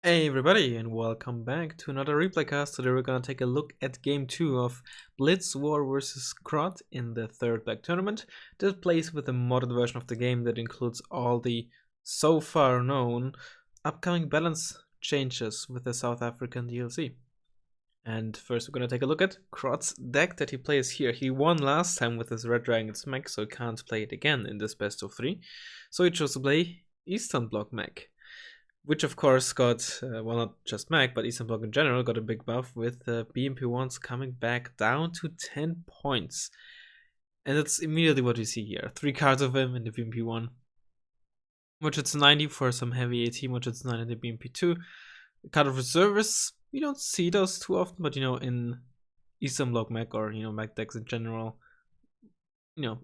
Hey everybody, and welcome back to another replay cast. Today we're gonna take a look at game 2 of Blitz-War vs Krot in the third Black tournament. This plays with a modded version of the game that includes all the so far known upcoming balance changes with the South African DLC. And first we're gonna take a look at Krot's deck that he plays here. He won last time with his Red Dragon's mech, so he can't play it again in this best of 3. So he chose to play Eastern Bloc mech, which of course got, well, not just Mag, but Eastern Bloc in general got a big buff with BMP1s coming back down to 10 points. And that's immediately what we see here. 3 cards of him in the BMP1, which it's 90 for some heavy AT, which it's 9 in the BMP2. A card of reservists, you don't see those too often, but in Eastern Bloc Mag or Mag decks in general,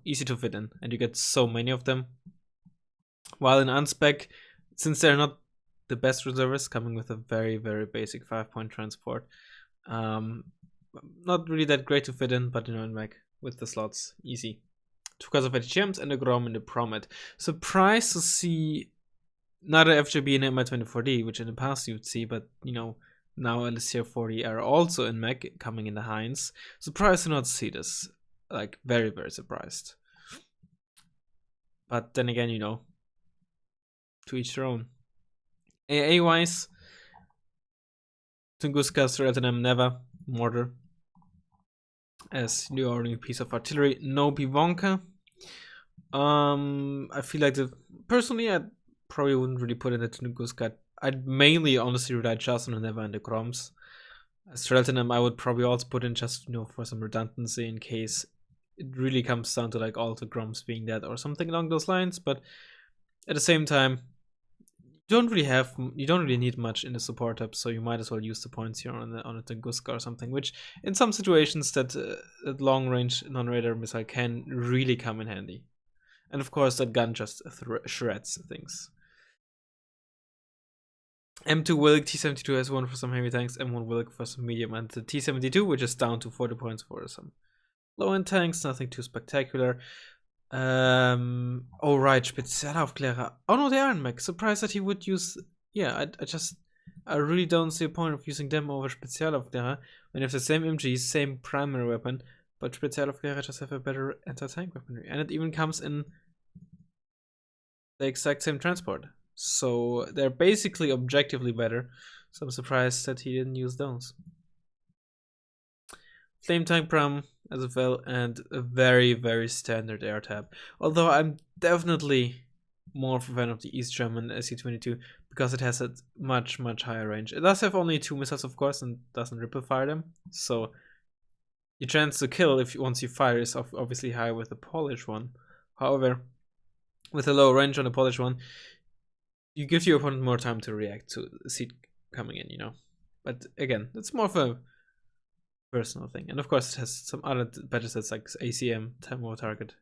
easy to fit in, and you get so many of them. While in Unspec, since they're not the best reservists, coming with a very, very basic 5-point transport. Not really that great to fit in, but in Mag with the slots, easy. 2 cards of ATGMs and a Grom in the Promet. Surprised to see not an FJB in MI24D, which in the past you would see, but now Elixir 40 are also in Mag, coming in the Heinz. Surprised to not see this. Like, very, very surprised. But then again, to each their own. AA wise, Tunguska, Stratenham, never, Mortar as the only piece of artillery, no Bivonka. I feel like personally I probably wouldn't really put in the Tunguska. I'd mainly honestly rely just on the Never and the Groms. Stratenham I would probably also put in just for some redundancy in case it really comes down to like all the Groms being dead or something along those lines, but at the same time you don't really need much in the support hub, so you might as well use the points here on a Tunguska or something, which in some situations that long range non-radar missile can really come in handy. And of course that gun just shreds things. M2 Wilk, T72 has 1 for some heavy tanks, M1 Wilk for some medium, and the T72, which is down to 40 points for some low-end tanks, nothing too spectacular. Oh right, Spezialaufklärer. Oh no, they are in mech. Surprised that he would use. Yeah, I really don't see a point of using them over Spezialaufklärer when you have the same MG, same primary weapon, but Spezialaufklärer just have a better anti-tank weaponry, and it even comes in the exact same transport. So they're basically objectively better. So I'm surprised that he didn't use those. Flame Tank Pram as well, and a very, very standard air tab. Although I'm definitely more of a fan of the East German SC-22 because it has a much, much higher range. It does have only 2 missiles, of course, and doesn't ripple fire them. So your chance to kill once you fire is obviously higher with the Polish one. However, with a low range on the Polish one, you give your opponent more time to react to the seed coming in, But again, it's more of a personal thing, and of course it has some other better sets like ACM, Tempo target.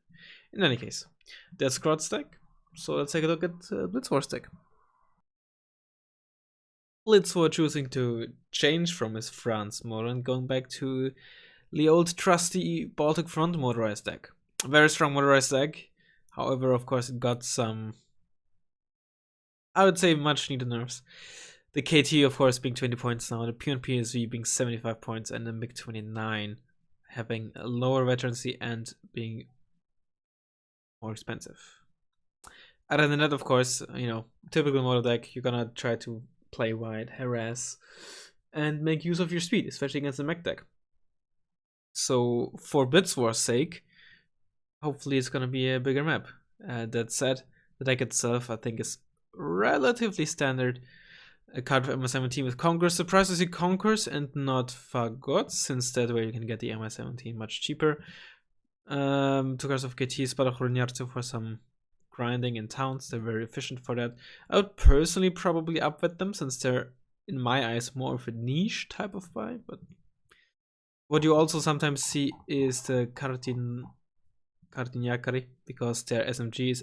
In any case, that's Krot's deck. So let's take a look at Blitz-War's deck. Blitz-War choosing to change from his France model and going back to the old trusty Baltic Front motorized deck. A very strong motorized deck. However, of course, it got some, I would say, much needed nerfs. The KT, of course, being 20 points now, the P and PSV being 75 points, and the MiG 29 having a lower veterancy and being more expensive. Other than that, of course, typical model deck, you're gonna try to play wide, harass, and make use of your speed, especially against the mech deck. So, for Blitz-War's sake, hopefully it's gonna be a bigger map. That said, the deck itself, I think, is relatively standard. A card of MI17 with Conquerors. Surprised to see Conquerors and not Fagot, since that way you can get the MI17 much cheaper. 2 cards of KT, Spadochroniarce for some grinding in towns. They're very efficient for that. I would personally probably upvet them, since they're, in my eyes, more of a niche type of buy. But what you also sometimes see is the Kartiniakari, because their SMG is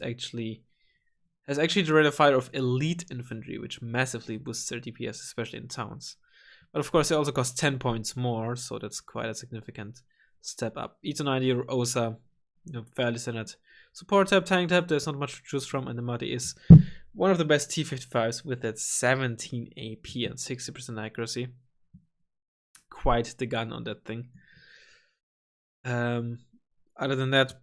has actually the rate of fire of elite infantry, which massively boosts their DPS, especially in towns. But of course, they also cost 10 points more, so that's quite a significant step up. E290 OSA, fairly standard support tab, tank tab. There's not much to choose from, and the Muddy is one of the best T55s with that 17 AP and 60% accuracy. Quite the gun on that thing. Other than that,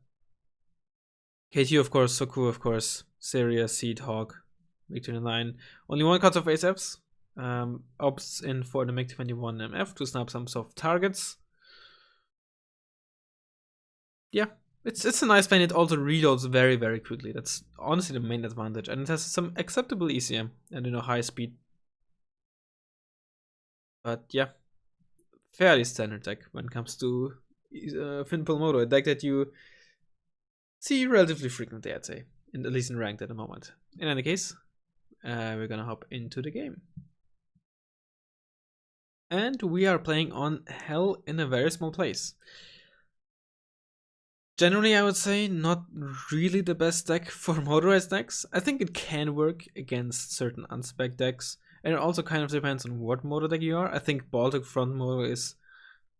KT of course, Soku of course, Syria, Seed, Hawk, MiG-29. Only one cut of ASAPs. Opts in for the MiG-21 MF to snap some soft targets. Yeah, it's a nice plane. It also reloads very, very quickly. That's honestly the main advantage. And it has some acceptable ECM and high speed. But yeah, fairly standard deck when it comes to Finpal Moto, a deck that you see relatively frequently, I'd say, at least in ranked at the moment. In any case, we're gonna hop into the game. And we are playing on Hell in a very small place. Generally, I would say not really the best deck for motorized decks. I think it can work against certain unspec decks, and it also kind of depends on what moto deck you are. I think Baltic Front moto is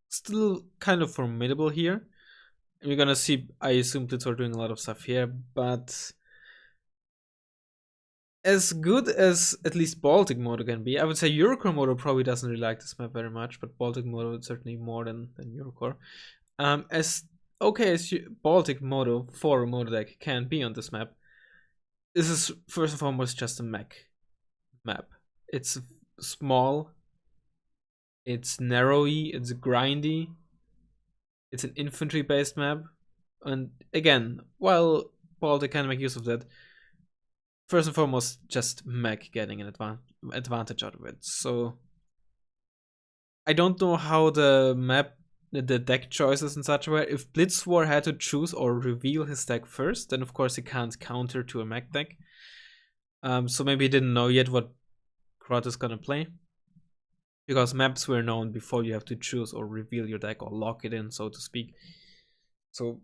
still kind of formidable here. And we're gonna see, I assume Blitz-War doing a lot of stuff here, but as good as at least Baltic moto can be, I would say Eurocore moto probably doesn't really like this map very much, but Baltic moto certainly more than Eurocore. As okay as Baltic moto for a moto deck can be on this map, this is first and foremost just a mech map. It's small, it's narrowy, it's grindy, it's an infantry based map, and again, while Baltic can make use of that, first and foremost just mech getting an advantage out of it. So I don't know how the deck choices and such were. If Blitz-War had to choose or reveal his deck first, then of course he can't counter to a mech deck. So maybe he didn't know yet what Krot is gonna play, because maps were known before you have to choose or reveal your deck or lock it in, so to speak. So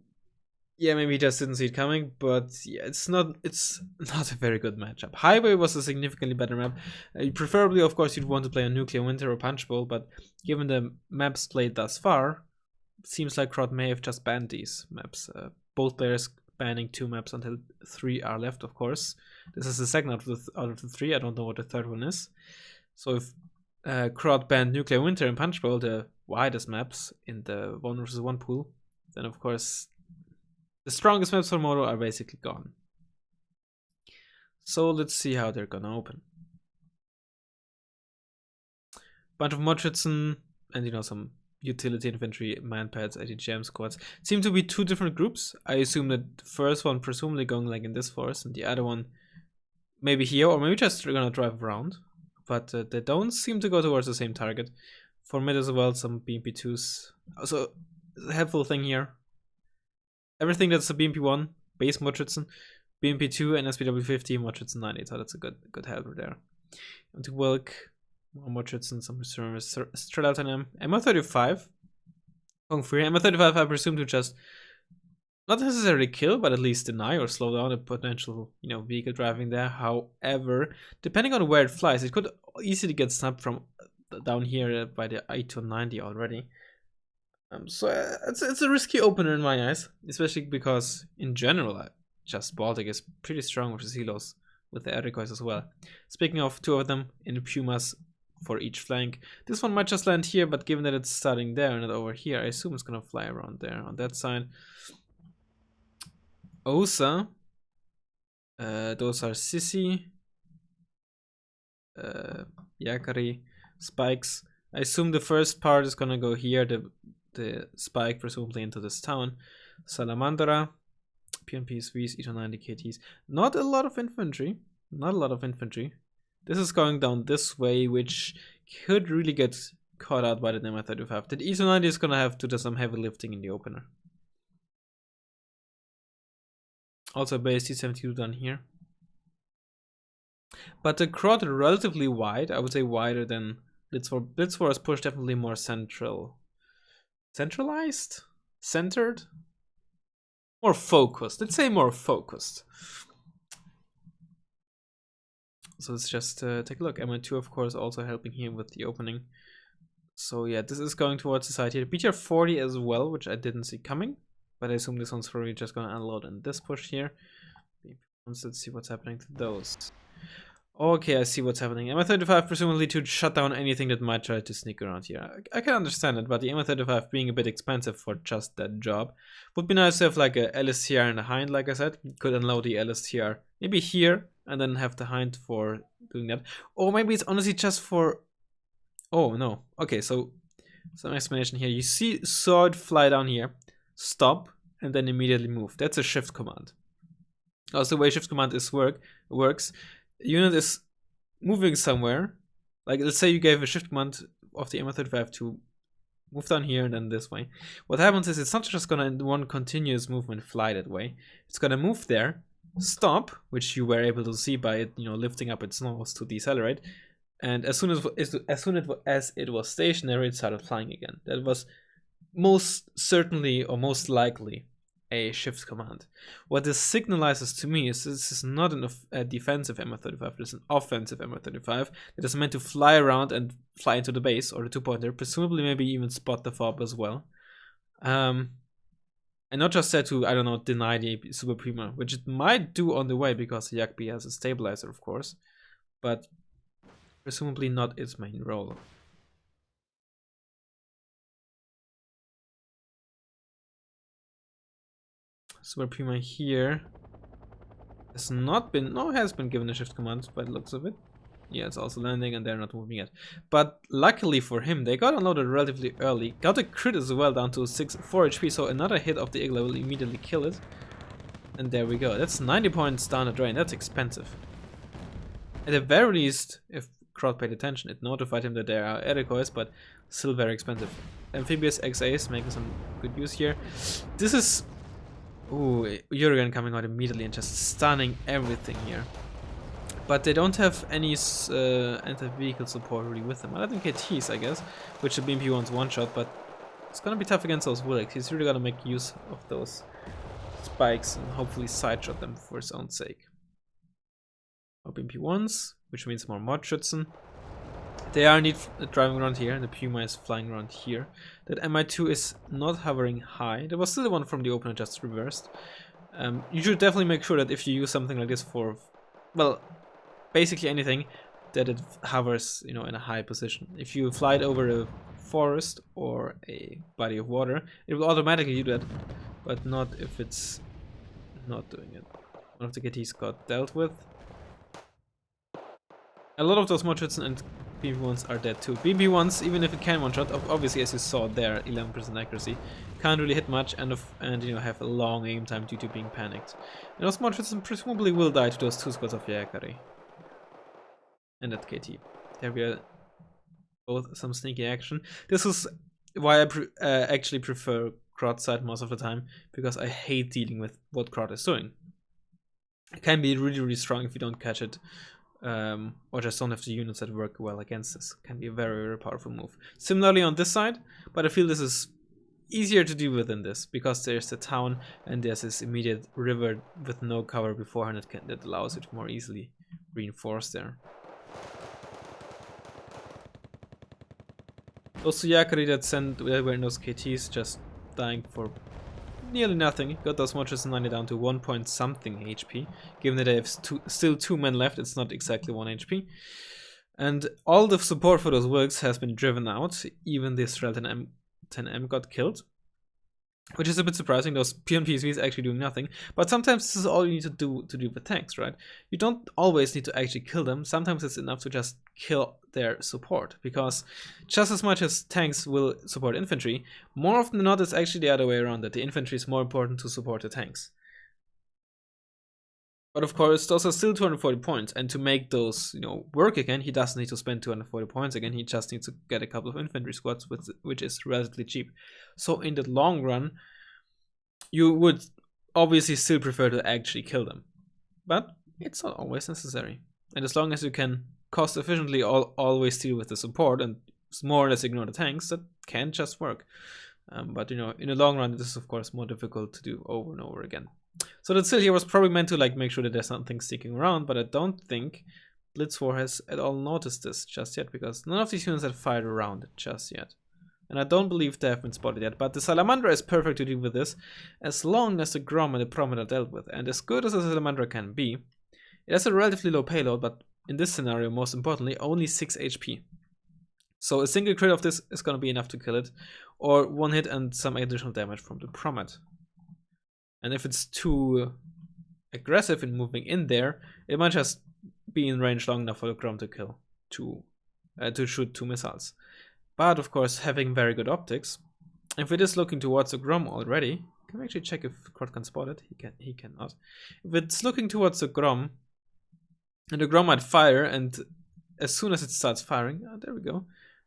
yeah, maybe he just didn't see it coming, but yeah, it's not a very good matchup. Highway was a significantly better map. Preferably, of course, you'd want to play on Nuclear Winter or Punch Bowl, but given the maps played thus far, it seems like Krot may have just banned these maps. Both players banning 2 maps until 3 are left, of course. This is the second out of the 3. I don't know what the third one is. So if Krot banned Nuclear Winter and Punch Bowl, the widest maps in the 1 versus 1 pool, then of course the strongest maps for Moto are basically gone. So let's see how they're gonna open. Bunch of Motritzen and some utility infantry, manpads, ATGM squads. Seem to be 2 different groups. I assume that the first one presumably going like in this forest, and the other one maybe here, or maybe just gonna drive around. But they don't seem to go towards the same target. For mid as well, some BMP2s. Also, a helpful thing here. Everything that's a BMP1, base Motritzen, BMP2 and SPW50, Motritzen 90. So that's a good helper there. And to Wilk, more Motritzen, some reservists, straight out on him. MO35 going free. MO35 I presume to just not necessarily kill, but at least deny or slow down a potential vehicle driving there. However, depending on where it flies, it could easily get snapped from down here by the I-290 already. So it's a risky opener in my eyes, especially because in general, just Baltic is pretty strong versus Helos with the air recoils as well. Speaking of 2 of them in Pumas for each flank, this one might just land here, but given that it's starting there and not over here, I assume it's gonna fly around there on that side. Osa, those are Sissi, Yakari, Spikes. I assume the first part is gonna go here, the spike presumably into this town. Salamandra, PMPs, Vs, E290, KTs. Not a lot of infantry. This is going down this way, which could really get caught out by the MI35. The E290 is gonna have to do some heavy lifting in the opener. Also base T72 down here. But the Krot are relatively wide. I would say wider than Blitz-War. Blitz-War is pushed definitely more centralized? Centered? More focused. Let's say more focused. So let's just take a look. MI2 of course also helping here with the opening. So yeah, this is going towards the side here. BTR-40 as well, which I didn't see coming. But I assume this one's probably just gonna unload in this push here. Let's see what's happening to those. Okay, I see what's happening. MI35 presumably to shut down anything that might try to sneak around here. I can understand it, but the MI35 being a bit expensive for just that job. Would be nice to have like a LSTR and a Hind, like I said. Could unload the LSTR maybe here, and then have the Hind for doing that. Or maybe it's honestly just for... Oh, no. Okay, so some explanation here. You saw it fly down here, stop, and then immediately move. That's a shift command. Also, the way shift command works, unit is moving somewhere. Like, let's say you gave a shift command of the MI35 to move down here and then this way. What happens is it's not just gonna in one continuous movement fly that way. It's gonna move there, stop, which you were able to see by it, lifting up its nose to decelerate. And as soon as it was stationary, it started flying again. That was most certainly or most likely a shift command. What this signalizes to me is this is not a defensive MI35, it's an offensive MI35 that is meant to fly around and fly into the base or the 2-pointer, presumably maybe even spot the fob as well. And not just set to, I don't know, deny the Super Prima, which it might do on the way because the Yakbi has a stabilizer, of course, but presumably not its main role. Super Prima here has been given a shift command by the looks of it. Yeah, it's also landing and they're not moving yet. But luckily for him, they got unloaded relatively early. Got a crit as well down to 4 HP, so another hit of the Igla will immediately kill it. And there we go. That's 90 points down the drain. That's expensive. At the very least, if Krot paid attention, it notified him that there are air decoys, but still very expensive. Amphibious XAs making some good use here. This is... Ooh, Jurgen coming out immediately and just stunning everything here. But they don't have any anti-vehicle support really with them. Other than KTs, I guess, which the BMP wants one-shot, but it's gonna be tough against those Williks. He's really gotta make use of those spikes and hopefully side-shot them for his own sake. More BMP1s, which means more Mordschützen. They are indeed driving around here, and the Puma is flying around here. That MI2 is not hovering high. There was still the one from the opener, just reversed. You should definitely make sure that if you use something like this for, well, basically anything, that it hovers, in a high position. If you fly it over a forest or a body of water, it will automatically do that, but not if it's not doing it. One of the KTs got dealt with. A lot of those Mordschützen and BMP1s are dead too. BMP1s, even if it can one-shot, obviously as you saw there, 11% accuracy, can't really hit much and have a long aim time due to being panicked. And those Mordschützen presumably will die to those 2 squads of Yakari. And that KT. There we are. Both some sneaky action. This is why I actually prefer Krot's side most of the time, because I hate dealing with what Krot is doing. It can be really, really strong if you don't catch it. Or just don't have the units that work well against this. Can be a very, very powerful move. Similarly on this side, but I feel this is easier to deal with than this, because there's the town and there's this immediate river with no cover beforehand that allows it to more easily reinforce there. Those Yakari that were in those KTs just dying for nearly nothing. Got those Mordschützen 90 down to 1 point something HP. Given that they have still 2 men left, it's not exactly 1 HP. And all the support for those works has been driven out. Even this Israel 10M got killed. Which is a bit surprising. Those PSVs actually doing nothing. But sometimes this is all you need to do with tanks, right? You don't always need to actually kill them. Sometimes it's enough to just kill their support. Because just as much as tanks will support infantry, more often than not it's actually the other way around, that the infantry is more important to support the tanks. But of course, those are still 240 points, and to make those, work again, he doesn't need to spend 240 points again. He just needs to get a couple of infantry squads, which is relatively cheap. So in the long run, you would obviously still prefer to actually kill them, but it's not always necessary. And as long as you can cost efficiently always deal with the support and more or less ignore the tanks, that can just work. But in the long run, this is of course more difficult to do over and over again. So that still here was probably meant to make sure that there's something sticking around, but I don't think Blitz-War has at all noticed this just yet, because none of these units have fired around it just yet. And I don't believe they have been spotted yet, but the Salamandra is perfect to deal with this, as long as the Grom and the Promet are dealt with. And as good as the Salamandra can be, It has a relatively low payload, but in this scenario, most importantly, only 6 HP. So a single crit of this is going to be enough to kill it, or one hit and some additional damage from the Promet. And if it's too aggressive in moving in there, it might just be in range long enough for the Grom to kill to shoot 2 missiles. But of course, having very good optics, if it is looking towards the Grom already, can we actually check if Krot can spot it? He cannot. If it's looking towards the Grom, and the Grom might fire, and as soon as it starts firing, there we go.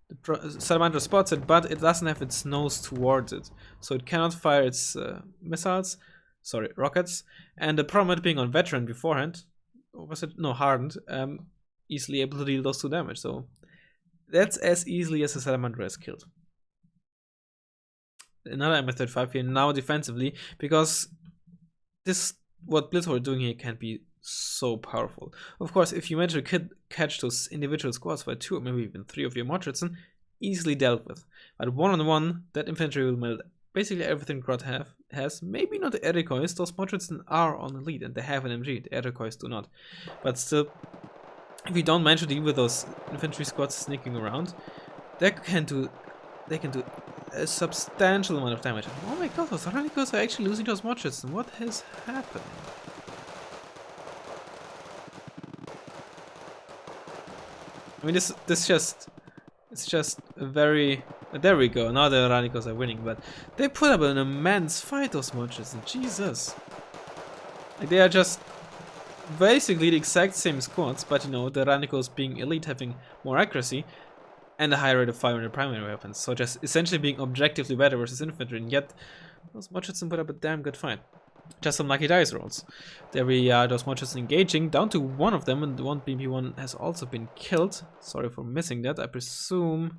The Salamander spots it, but it doesn't have its nose towards it, so it cannot fire its rockets. And the Promet being on veteran beforehand, or was it? No, hardened, easily able to deal those 2 damage. So that's as easily as the Salamander is killed. Another M35 here now defensively, because what Blitz-War is doing here can be so powerful. Of course, if you manage to catch those individual squads by 2 or maybe even 3 of your Mordschützen, easily dealt with. But one-on-one, that infantry will melt basically everything Krot has. Maybe not the air decoys, those Mordschützen are on the lead and they have an MG, the air decoys do not. But still, if you don't manage to deal with those infantry squads sneaking around, they can do a substantial amount of damage. Oh my god, those Ranikos are actually losing those Mordschützen. What has happened? I mean, it's just a very... There we go, now the Ranikos are winning, but they put up an immense fight, those Mordschützen, Jesus. Like, they are just basically the exact same squads, but you know, the Ranikos being elite, having more accuracy, and a higher rate of fire on their primary weapons, so just essentially being objectively better versus infantry, and yet those Mordschützen put up a damn good fight. Just some lucky dice rolls. There we are, those Mordschützen engaging, down to 1 of them, and one BP1 has also been killed. Sorry for missing that, I presume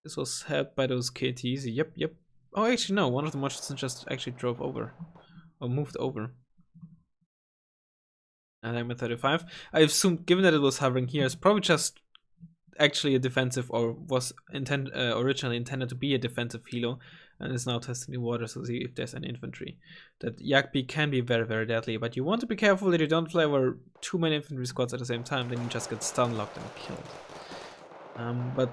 this was helped by those KTs. Yep. Oh, actually no, one of the Mordschützen just actually drove over, or moved over. And I'm at 35. I assume, given that it was hovering here, it's probably just actually a defensive, or was originally intended to be a defensive helo, and is now testing the waters to see if there's any infantry. That Yakpi can be very, very deadly, but you want to be careful that you don't fly over too many infantry squads at the same time, then you just get stun locked and killed. But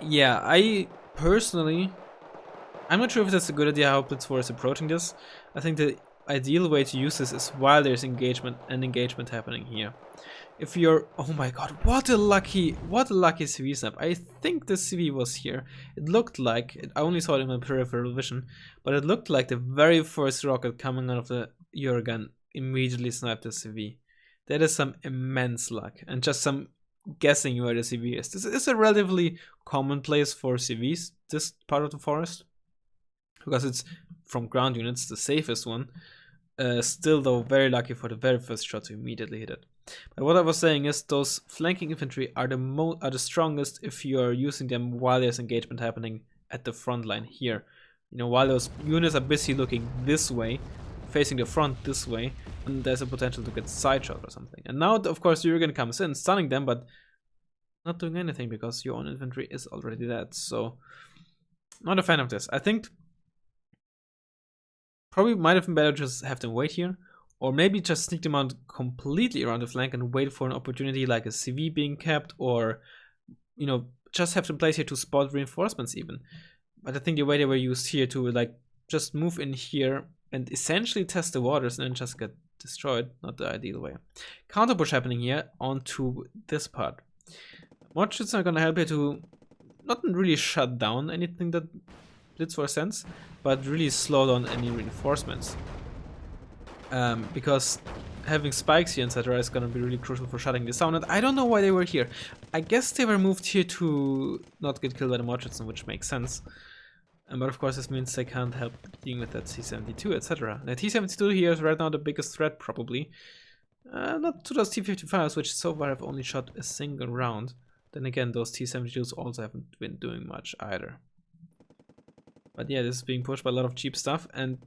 yeah, I personally, I'm not sure if that's a good idea how Blitz-War is approaching this. I think the ideal way to use this is while there's engagement happening here. If you're, oh my god, what a lucky CV snap. I think the CV was here. It looked like, I only saw it in my peripheral vision, but it looked like the very first rocket coming out of the Eurogun immediately sniped the CV. That is some immense luck, and just some guessing where the CV is. This is a relatively common place for CVs, this part of the forest, because it's from ground units, the safest one. Still though, very lucky for the very first shot to immediately hit it. But what I was saying is, those flanking infantry are the strongest if you are using them while there's engagement happening at the front line here. You know, while those units are busy looking this way, facing the front this way, and there's a potential to get side shot or something. And now, of course, Jürgen comes in, stunning them, but not doing anything because your own infantry is already dead. So, not a fan of this. I think probably might have been better to just have them wait here, or maybe just sneak them out completely around the flank and wait for an opportunity like a CV being kept, or, you know, just have them place here to spot reinforcements even. But I think the way they were used here to like just move in here and essentially test the waters and then just get destroyed, not the ideal way. Counter push happening here onto this part. Mordschützen are gonna help you to not really shut down anything that Blitz-War sends, but really slow down any reinforcements. Because having spikes here, etc., is going to be really crucial for shutting this down. And I don't know why they were here. I guess they were moved here to not get killed by the Mordschützen, which makes sense. But of course, this means they can't help dealing with that T-72, etc. The T-72 here is right now the biggest threat, probably. Not to those T-55s, which so far have only shot a single round. Then again, those T-72s also haven't been doing much either. But yeah, this is being pushed by a lot of cheap stuff, and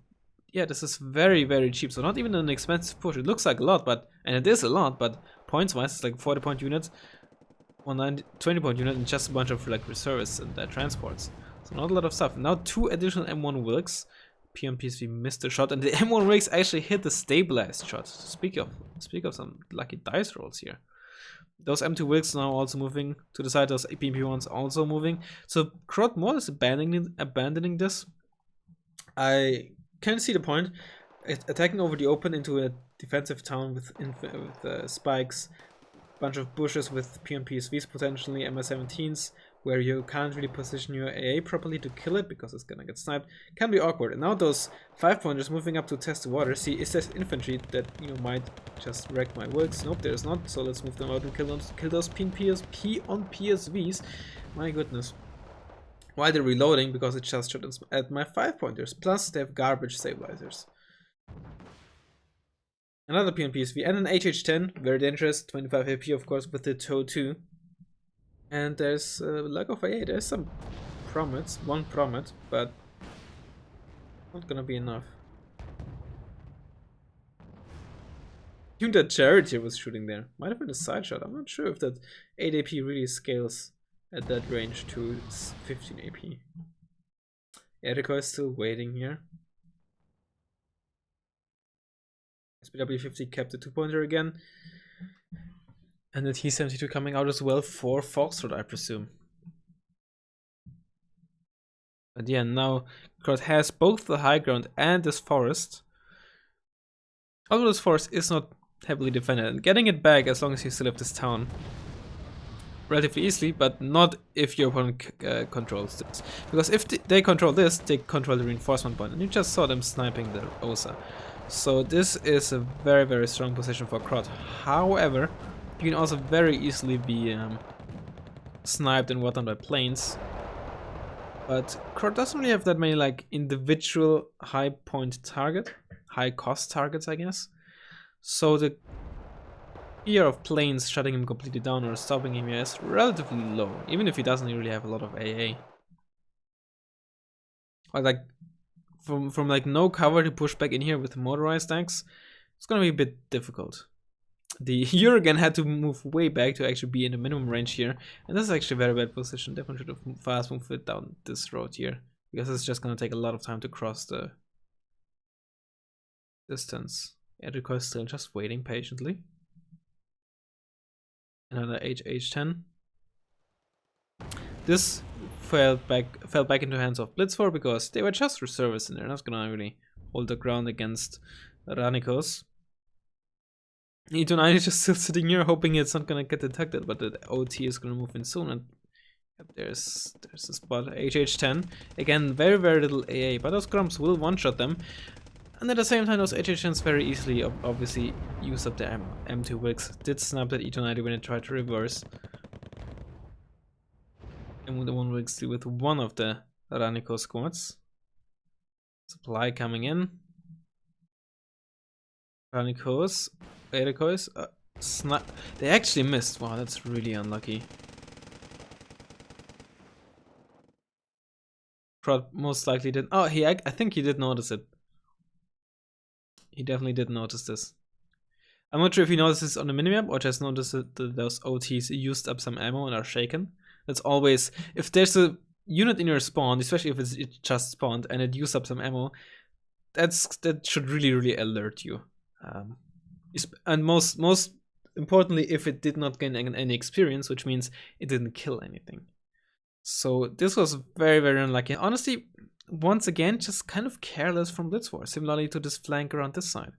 yeah, this is very, very cheap, so not even an expensive push. It looks like a lot, and it is a lot, but points-wise, it's like 40-point unit, 20-point unit, and just a bunch of like reservists and transports. So not a lot of stuff. Now 2 additional M1 Wilks, P on PSV missed the shot, and the M1 rigs actually hit the stabilized shot. Speak of some lucky dice rolls here. Those M2 rigs now also moving to the side. Those PMP1s also moving. So Krot more is abandoning this. I can see the point. Attacking over the open into a defensive town with spikes, bunch of bushes with P on PSVs potentially, MS-17s, where you can't really position your AA properly to kill it because it's gonna get sniped, can be awkward. And now those 5-pointers moving up to test the water. See, is there infantry that might just wreck my works? Nope, there's not. So let's move them out and kill those P on PSVs. My goodness. While they're reloading, because it just shot at my 5-pointers. Plus they have garbage stabilizers. Another P on PSV and an HH10, very dangerous, 25 AP of course with the TOW 2. And there's lack of AA, there's some promets, one promet, but not gonna be enough. Even that Charity was shooting there, might have been a side shot, I'm not sure if that 8 AP really scales at that range to 15 AP. Erika is still waiting here. SPW50 kept the 2-pointer again. And the T72 coming out as well for Foxtrot, I presume. But yeah, now Krot has both the high ground and this forest. Although this forest is not heavily defended, and getting it back as long as you still have this town relatively easily, but not if your opponent controls this. Because if they control this, they control the reinforcement point, and you just saw them sniping the Osa. So this is a very, very strong position for Krot. However, you can also very easily be sniped and whatnot by planes. But Krot doesn't really have that many like individual high cost targets, I guess. So the fear of planes shutting him completely down or stopping him is relatively low, even if he doesn't really have a lot of AA. Or like from like no cover to push back in here with motorized tanks, it's gonna be a bit difficult. The Jurgen had to move way back to actually be in the minimum range here, and this is actually a very bad position. Definitely should have fast moved it down this road here, because it's just gonna take a lot of time to cross the distance. Erika is still just waiting patiently. Another HH10. This fell back into hands of Blitz-War because they were just reservists and they're not gonna really hold the ground against Ranikos. E29 is just still sitting here hoping it's not gonna get detected, but the OT is gonna move in soon, and there's a spot. HH10 again, very, very little AA, but those Grumps will one-shot them, and at the same time those HH10s very easily obviously use up their M2 wicks. Did snap that E290 when it tried to reverse, and with the one wicks with one of the Raniko squads. Supply coming in. Ranikos. Erikois, they actually missed. Wow, that's really unlucky. Krot most likely did. Oh, I think he did notice it. He definitely did notice this. I'm not sure if he noticed this on the minimap or just noticed that those OTs used up some ammo and are shaken. That's always, if there's a unit in your spawn, especially if it just spawned and it used up some ammo, that should really alert you. And most importantly, if it did not gain any experience, which means it didn't kill anything. So this was very unlucky. Honestly, once again, just kind of careless from Blitz-War, similarly to this flank around this side.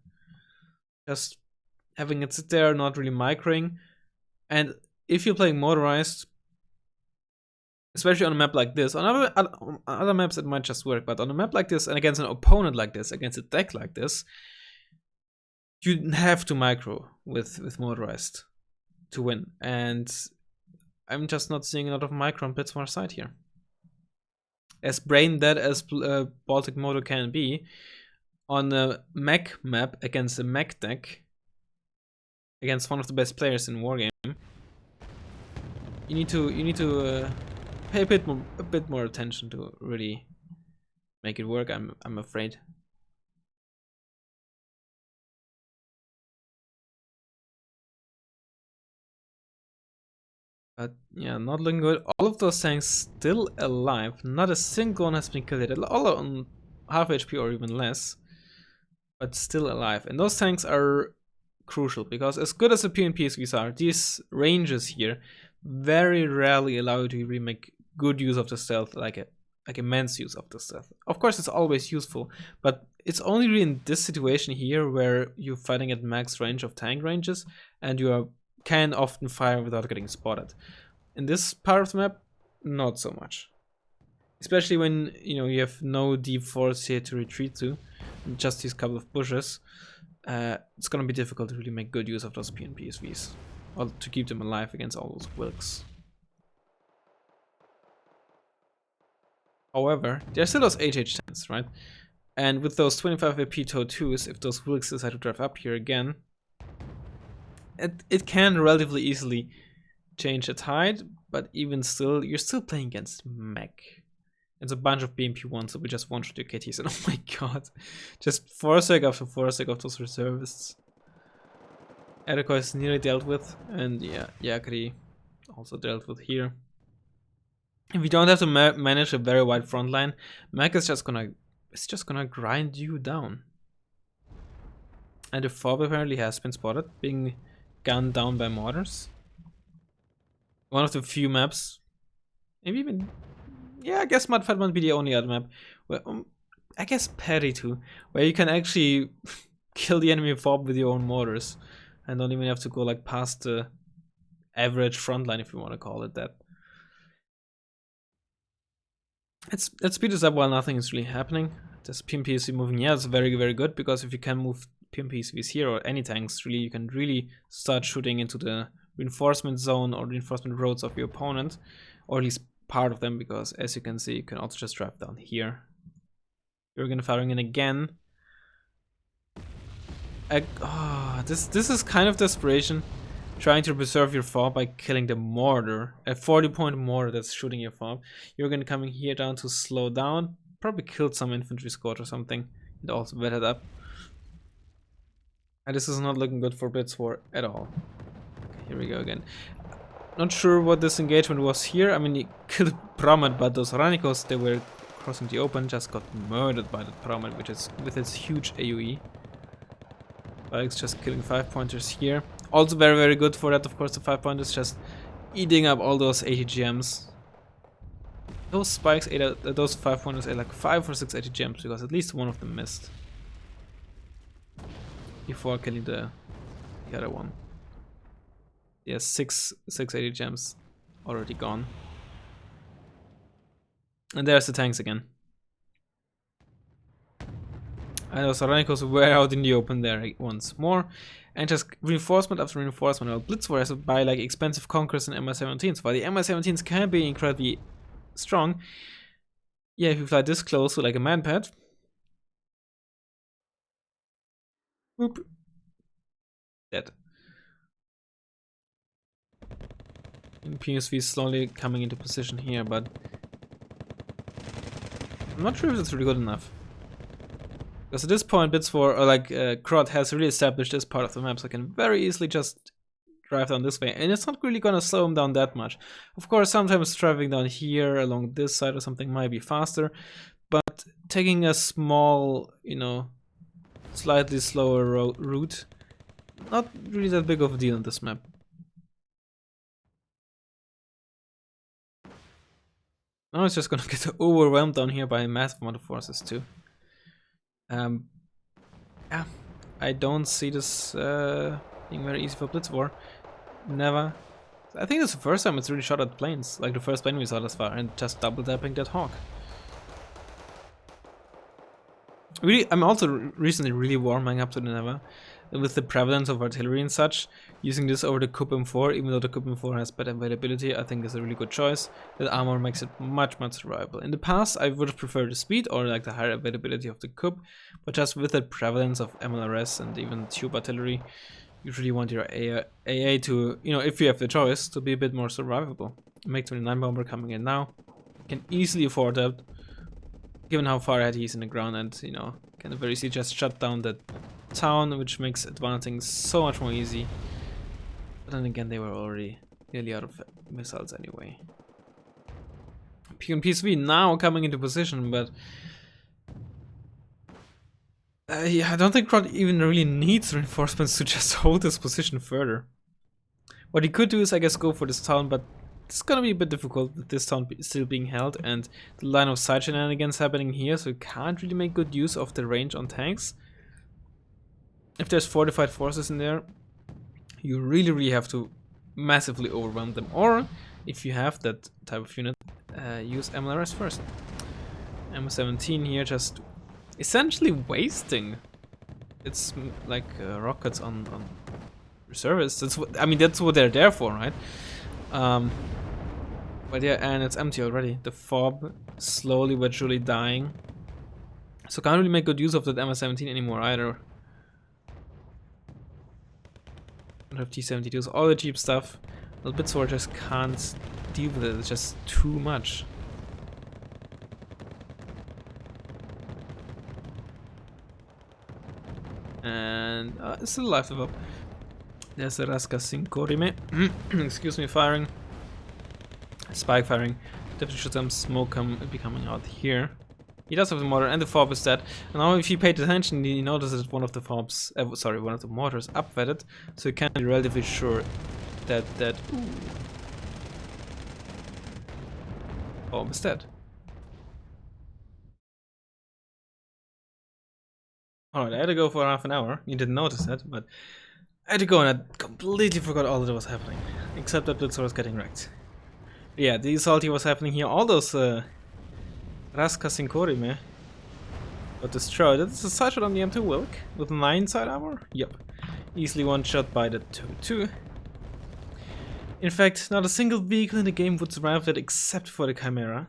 Just having it sit there, not really microing. And if you're playing motorized, especially on a map like this, on other maps it might just work, but on a map like this and against an opponent like this, against a deck like this, you have to micro with motorized to win, and I'm just not seeing a lot of micro on Blitz-War side here. As brain dead as Baltic Moto can be, on a mech map against a mech deck, against one of the best players in Wargame, you need to pay a bit more attention to really make it work. I'm afraid. But yeah, not looking good. All of those tanks still alive. Not a single one has been killed. All on half HP or even less, but still alive. And those tanks are crucial because as good as the PvPs are, these ranges here very rarely allow you to really make good use of the stealth, like immense use of the stealth. Of course, it's always useful, but it's only really in this situation here where you're fighting at max range of tank ranges, and you can often fire without getting spotted. In this part of the map, not so much. Especially when you have no deep forest here to retreat to, just these couple of bushes. It's gonna be difficult to really make good use of those PvPs, or to keep them alive against all those wilks. However, there's still those HH tanks, right? And with those 25 AP TOW 2s, if those wilks decide to drive up here again, it can relatively easily change the tide, but even still, you're still playing against mech. It's a bunch of BMP1s, so we just one-shot your KTs, and oh my god. Just forsake after forsake of those reservists. Eriko is nearly dealt with, and yeah, Yakari also dealt with here. If you don't have to manage a very wide front line, mech is just gonna grind you down. And the fob apparently has been spotted, being gunned down by mortars. One of the few maps, maybe even, yeah, I guess Mudfight might be the only other map where, I guess Perry too, where you can actually kill the enemy fob with your own mortars and don't even have to go like past the average front line, if you want to call it that. Let's speed this up while nothing is really happening. This PMPSV moving, yeah, it's very, very good, because if you can move PMPSVs here or any tanks, really, you can really start shooting into the reinforcement zone or reinforcement roads of your opponent, or at least part of them, because as you can see, you can also just drive down here. You're gonna firing in again. This is kind of desperation, trying to preserve your fob by killing the mortar, a 40-point mortar that's shooting your fob. You're gonna coming here down to slow down, probably killed some infantry squad or something, and also wetted up. And this is not looking good for Blitz-War at all. Okay, here we go again. Not sure what this engagement was here. I mean, he killed Promet, but those Ranikos, they were crossing the open, just got murdered by the Promet, which is with its huge AoE. Bikes just killing 5-pointers here. Also very, very good for that, of course, the 5-pointers just eating up all those ATGMs. Those spikes ate those 5-pointers ate like 5 or 6 ATGMs, because at least one of them missed before killing the other one. Yeah, 6 ATGMs already gone. And there's the tanks again. And those Ranikos were out in the open there once more. And just reinforcement after reinforcement. Well, Blitz-War has to buy like expensive Conquerors and MI-17s. While the MI-17s can be incredibly strong, yeah, if you fly this close to like a manpad, whoop, dead. And PSV is slowly coming into position here, but I'm not sure if it's really good enough. Because at this point, Blitz-War, or like Krot, has really established this part of the map, so I can very easily just drive down this way, and it's not really gonna slow him down that much. Of course, sometimes driving down here along this side or something might be faster, but taking a small, slightly slower route, not really that big of a deal on this map. Now it's just gonna get overwhelmed down here by a massive amount of forces too. Yeah, I don't see this being very easy for Blitz-War. Never. I think it's the first time it's really shot at planes, like the first plane we saw thus far, and just double tapping that hawk. Really, I'm also recently really warming up to the Neva, with the prevalence of artillery and such. Using this over the Kup M4, even though the Kup M4 has better availability, I think is a really good choice. That armor makes it much survivable. In the past, I would have preferred the speed or like the higher availability of the Kup, but just with the prevalence of MLRS and even tube artillery, you really want your AA to, if you have the choice, to be a bit more survivable. MiG-29 bomber coming in now, can easily afford that, given how far ahead he is in the ground, and can very easily just shut down that town, which makes advancing so much more easy. But then again, they were already nearly out of missiles anyway. PSV now coming into position, but Yeah, I don't think Krot even really needs reinforcements to just hold his position further. What he could do is, I guess, go for this town, but it's gonna be a bit difficult with this town still being held and the line of sight shenanigans happening here, so you can't really make good use of the range on tanks. If there's fortified forces in there, you really have to massively overwhelm them. Or, if you have that type of unit, use MLRS first. M17 here just essentially wasting its like rockets on reservists. That's what I mean. That's what they're there for, right? But yeah, and it's empty already. The fob slowly but surely dying. So can't really make good use of that MS-17 anymore either. Don't have T-72s, all the cheap stuff. The Blitz-War just can't deal with it. It's just too much. And it's still alive above. There's a Razzmann. Excuse me, firing. Spike firing. Definitely should some smoke be coming out here. He does have the mortar and the fob is dead. And now if you paid attention, you notice that one of the fobs, one of the mortars upvetted, so you can be relatively sure that fob is dead. Alright, I had to go for half an hour. You didn't notice that, but I had to go and I completely forgot all that was happening. Except that Blitz-War was getting wrecked. Yeah, the assault was happening here. All those Razzmann got destroyed. That's a side shot on the M2 Wilk with 9 side armor. Yep. Easily one shot by the 2-2. In fact, not a single vehicle in the game would survive that except for the Chimera.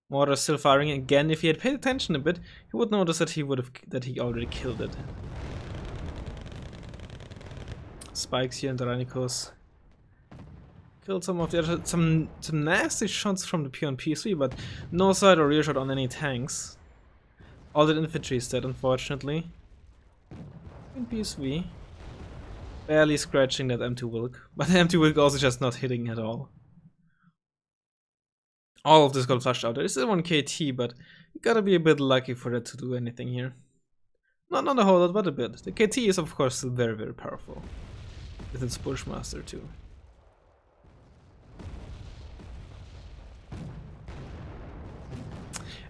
Mortar still firing again. If he had paid attention a bit, he would notice that he already killed it. Spikes here and the Rainikos. Killed some of the other, some nasty shots from the P on P3, but no side or rear shot on any tanks. All the infantry is dead, unfortunately. In PSV. Barely scratching that M2 Wilk, but the M2 Wilk also just not hitting at all. All of this got flushed out. There is still one KT, but you gotta be a bit lucky for that to do anything here. Not a whole lot, but a bit. The KT is of course still very powerful. With its Bushmaster too.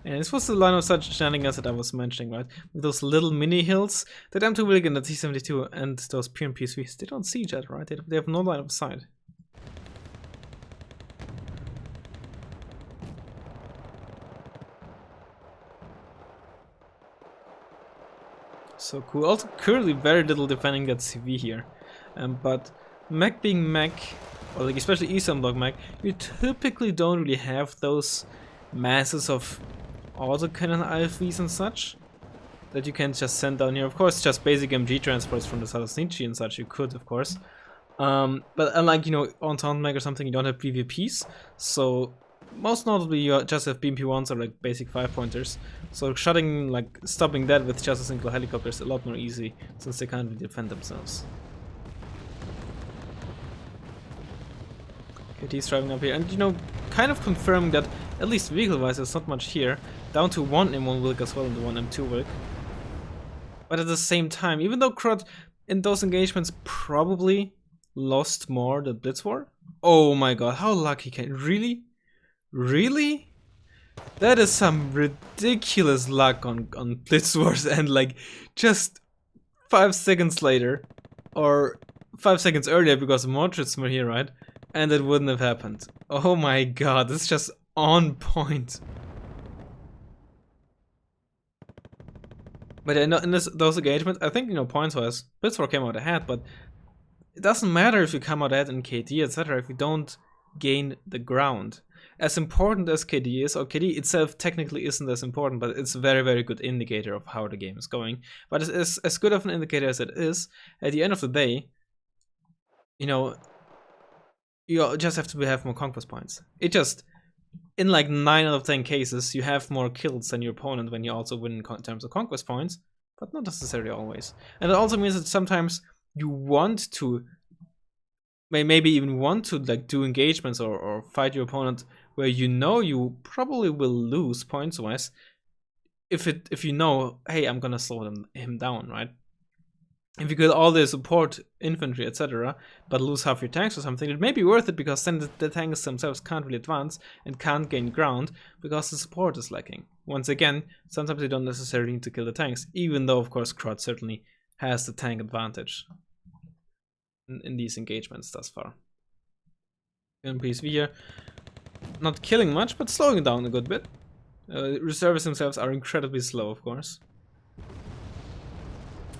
And this was the line of such shenanigans that I was mentioning, right? With those little mini hills, that M2 Wilk and the T-72 and those P and PSVs, they don't see each other, right? They have no line of sight. So cool. Also, currently very little defending that CV here. But Mech being Mech, or like especially Eastern Bloc Mech, you typically don't really have those masses of autocannon IFVs and such that you can just send down here. Of course, just basic MG transports from the Salosnichi and such you could, of course. But unlike, you know, on Taunt Mech or something, you don't have PvPs, so most notably you just have BMP-1s or like basic 5-pointers. So stopping that with just a single helicopter is a lot more easy, since they can't really defend themselves. KT's driving up here, and you know, kind of confirming that, at least vehicle-wise, there's not much here. Down to one M1 Wilk as well, and the one M2 Wilk. But at the same time, even though Krot in those engagements probably lost more than Blitz-War. Oh my god, how lucky can... Really? Really? That is some ridiculous luck on Blitz-Wars, and like, just 5 seconds later, or 5 seconds earlier because the Mortrits were here, right? And it wouldn't have happened. Oh my god, this is just on point. But in those engagements, I think, you know, points-wise, Blitz-War came out ahead, but it doesn't matter if you come out ahead in KD, etc. if you don't gain the ground. As important as KD is, or KD itself technically isn't as important, but it's a very good indicator of how the game is going. But it's as good of an indicator as it is, at the end of the day, you know, you just have to have more conquest points. It just, in like 9 out of 10 cases, you have more kills than your opponent when you also win in terms of conquest points, but not necessarily always. And it also means that sometimes you want to, maybe even want to like do engagements or fight your opponent where you know you probably will lose points-wise, if you know, hey, I'm gonna slow him down, right? If you kill all the support infantry, etc., but lose half your tanks or something, it may be worth it, because then the tanks themselves can't really advance and can't gain ground because the support is lacking. Once again, sometimes you don't necessarily need to kill the tanks, even though of course Krot certainly has the tank advantage in these engagements thus far. PSV here, not killing much, but slowing it down a good bit. Reservists themselves are incredibly slow, of course.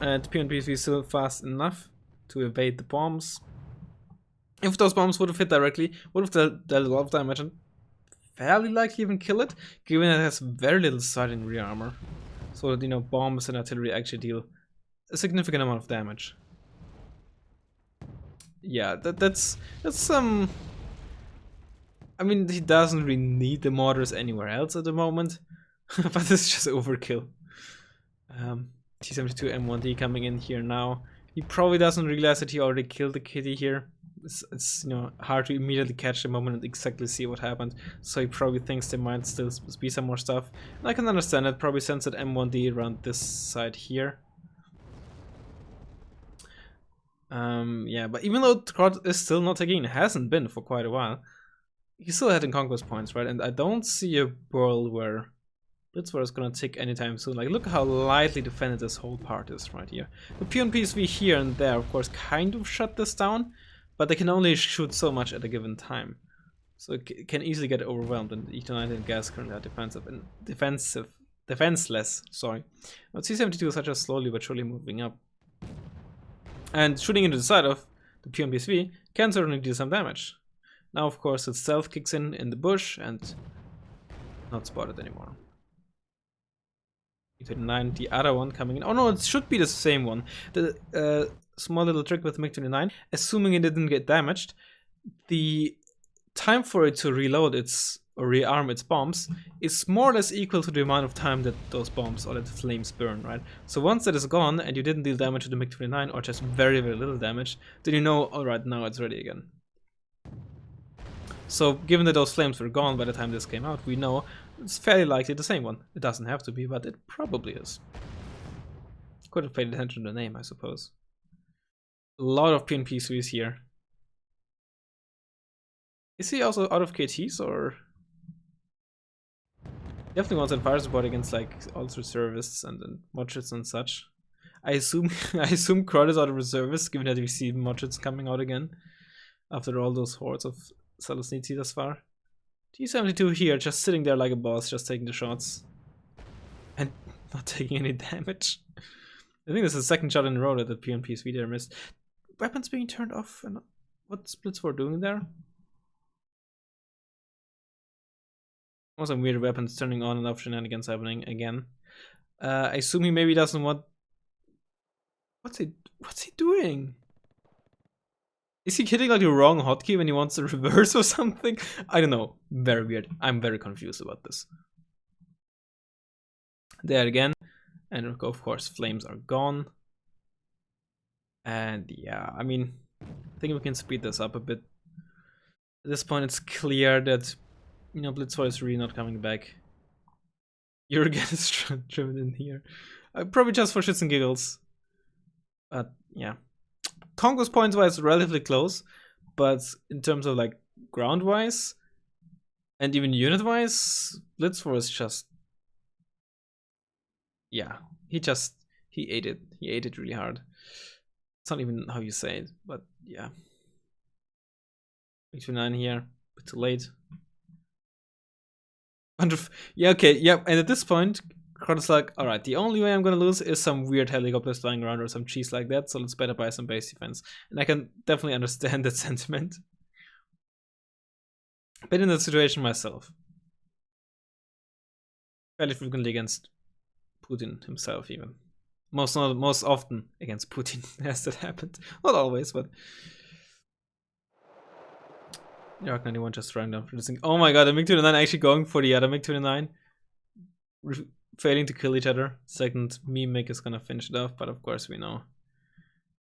And PSV is still fast enough to evade the bombs. If those bombs would have hit directly, would have dealt a lot of damage and fairly likely even kill it, given that it has very little side and rear armor. So that, you know, bombs and artillery actually deal a significant amount of damage. Yeah, that's some... I mean, he doesn't really need the mortars anywhere else at the moment, but it's just overkill. T-72 M1D coming in here now. He probably doesn't realize that he already killed the kitty here. It's you know, hard to immediately catch the moment and exactly see what happened. So he probably thinks there might still be some more stuff. And I can understand it. Probably sends that M1D around this side here. Yeah, but even though Krot is still not taking, hasn't been for quite a while, he's still heading conquest points, right? And I don't see a world where Blitz-War is gonna tick anytime soon. Like, look how lightly defended this whole part is right here. The PSV here and there, of course, kind of shut this down, but they can only shoot so much at a given time. So it can easily get overwhelmed, and E-United and Gas currently are defenseless, sorry. But C-72 is such a slowly but surely moving up. And shooting into the side of the PSV can certainly do some damage. Now, of course, its stealth kicks in the bush and not spotted anymore. E-29, the other one coming in. Oh no, it should be the same one. The small little trick with the MiG-29, assuming it didn't get damaged, the time for it to reload its or rearm its bombs is more or less equal to the amount of time that those bombs or that flames burn, right? So once that is gone and you didn't deal damage to the MiG-29 or just very, very little damage, then you know, alright, now it's ready again. So given that those flames were gone by the time this came out, we know it's fairly likely the same one. It doesn't have to be, but it probably is. Could have paid attention to the name, I suppose. A lot of PSVs here. Is he also out of KTs, or? Definitely wants that fire support against like all reservists and Mochits and such. I assume Krot is out of reservists, given that we see Mochits coming out again after all those hordes of Salosnitsi thus far. T-72 here, just sitting there like a boss, just taking the shots. And not taking any damage. I think this is the second shot in a row that the PSV there missed. Weapons being turned off, and what's Blitz-War doing there? Some weird weapons turning on and off shenanigans happening again. I assume he maybe doesn't want... What's he doing? Is he hitting like the wrong hotkey when he wants to reverse or something? I don't know. Very weird. I'm very confused about this. There again. And of course, flames are gone. And yeah, I mean, I think we can speed this up a bit. At this point, it's clear that, you know, Blitz-War is really not coming back. Jurgen is driven in here. Probably just for shits and giggles. But yeah. Conquest points wise, relatively close, but in terms of like ground wise and even unit wise, Blitz-War is just, yeah, he ate it. He ate it really hard. It's not even how you say it, but yeah. MiG-29 here, a bit too late. Yeah, okay, yeah, and at this point, Krot is like, alright, the only way I'm gonna lose is some weird helicopters flying around or some cheese like that, so let's better buy some base defense. And I can definitely understand that sentiment. Been in that situation myself. Fairly frequently against Putin himself, even. Most often against Putin has that happened. Not always, but... Yark 91 just running down for this thing. Oh my god, the MiG-29 actually going for the other MiG-29. Failing to kill each other. Second meme is gonna finish it off, but of course we know.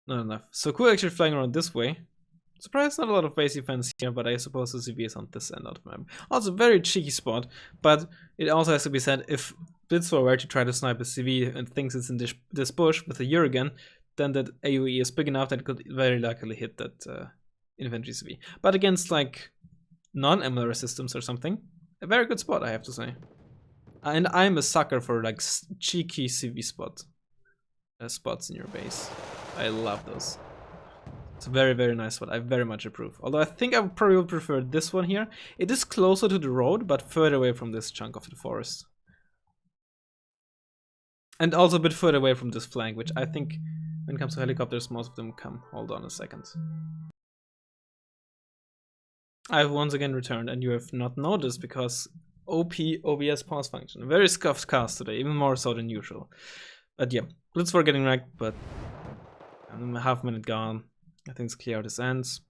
Not enough. So cool actually flying around this way. Surprised not a lot of base defense here, but I suppose the CV is on this end of the map. Also very cheeky spot, but it also has to be said, if Blitz-War were to try to snipe a CV and thinks it's in this bush with a Jurgen, then that AoE is big enough that it could very likely hit that infantry CV. But against like non-MLR systems or something, a very good spot, I have to say. And I'm a sucker for like cheeky CV spots in your base. I love those. It's a very, very nice spot. I very much approve. Although I think I probably would prefer this one here. It is closer to the road, but further away from this chunk of the forest. And also a bit further away from this flank, which I think, when it comes to helicopters, most of them come. Hold on a second. I have once again returned, and you have not noticed because OP OBS pause function. A very scuffed cast today, even more so than usual. But yeah, Blitz-War getting wrecked, but a half minute gone. I think it's clear how this ends.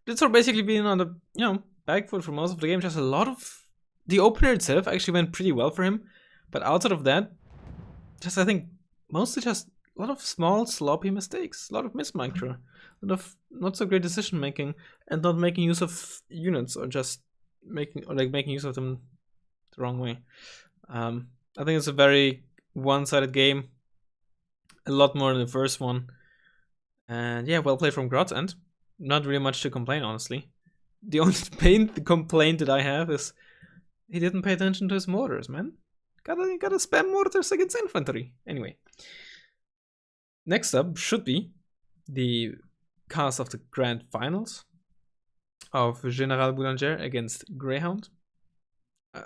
Blitz-War basically being on the back foot for most of the game. Just a lot of the opener itself actually went pretty well for him, but outside of that, just I think mostly just a lot of small sloppy mistakes, a lot of mismicro, a lot of not so great decision making, and not making use of units or just making use of them the wrong way. I think it's a very one-sided game, a lot more than the first one. And yeah, well played from Krot, and not really much to complain, honestly. The only complaint that I have is he didn't pay attention to his mortars, man. Gotta spam mortars against infantry. Anyway. Next up should be the cast of the grand finals of General Boulanger against Greyhound.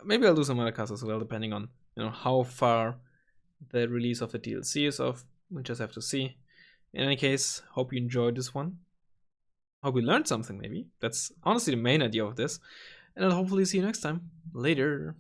Maybe I'll do some other casts as well, depending on how far the release of the DLC is off. We'll just have to see. In any case, hope you enjoyed this one. Hope you learned something, maybe. That's honestly the main idea of this. And I'll hopefully see you next time. Later.